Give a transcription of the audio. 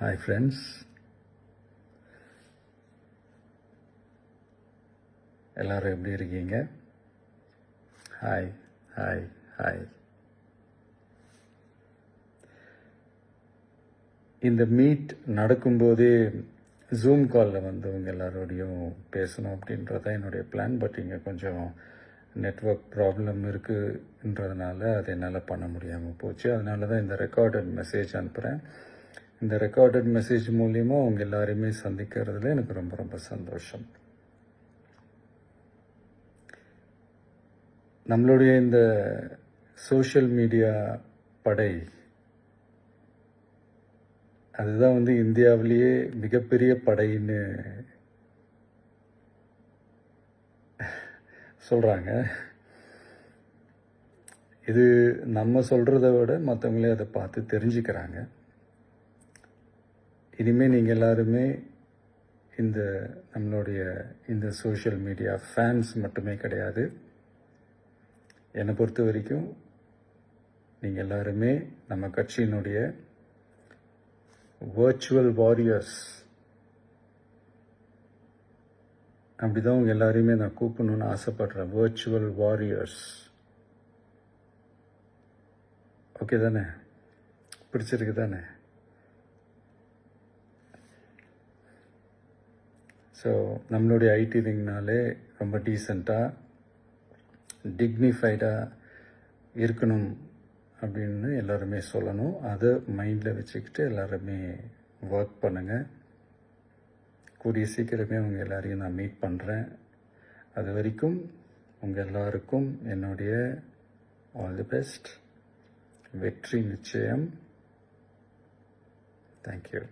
Hi friends, எல்லாரும் எப்படி இருக்கீங்க? Hi hi hi. இந்த மீட் நடக்கும்போதே ஜூம் காலில் வந்தவங்க எல்லாரோடையும் பேசணும் அப்படின்றது தான் என்னுடைய பிளான். பட் இங்கே கொஞ்சம் நெட்வொர்க் ப்ராப்ளம் இருக்குன்றதுனால அதை என்னால் பண்ண முடியாமல் போச்சு. அதனால தான் இந்த ரெக்கார்டட் மெசேஜ் அனுப்புகிறேன். இந்த ரெக்கார்டட் மெசேஜ் மூலிமா அவங்க எல்லாரையுமே சந்திக்கிறதுல எனக்கு ரொம்ப ரொம்ப சந்தோஷம். நம்மளுடைய இந்த சோஷியல் மீடியா படை அதுதான் இந்தியாவிலேயே மிகப்பெரிய படைன்னு சொல்கிறாங்க. இது நம்ம சொல்கிறத விட மற்றவங்களே அதை பார்த்து தெரிஞ்சுக்கிறாங்க. இனிமேல் நீங்கள் எல்லாருமே நம்மளுடைய இந்த சோஷியல் மீடியா ஃபேன்ஸ் மட்டுமே கிடையாது. என்னை பொறுத்த வரைக்கும் நீங்கள் எல்லாருமே நம்ம கட்சியினுடைய வர்ச்சுவல் வாரியர்ஸ். அப்படிதான் உங்கள் எல்லாரையுமே நான் கூப்பிடணும்னு ஆசைப்படுறேன். Virtual warriors. ஓகே தானே? பிடிச்சிருக்கு தானே? ஸோ நம்மளுடைய ஐடி விங்னாலே ரொம்ப டீசெண்டாக டிக்னிஃபைடாக இருக்கணும் அப்படின்னு எல்லாருமே சொல்லணும். அதை மைண்டில் வச்சுக்கிட்டு எல்லாருமே ஒர்க் பண்ணுங்கள். கூடிய சீக்கிரமே அவங்க எல்லாரையும் நான் மீட் பண்ணுறேன். அது வரைக்கும் உங்கள் எல்லாருக்கும் என்னுடைய ஆல் தி பெஸ்ட். வெற்றி நிச்சயம். தேங்க்யூ.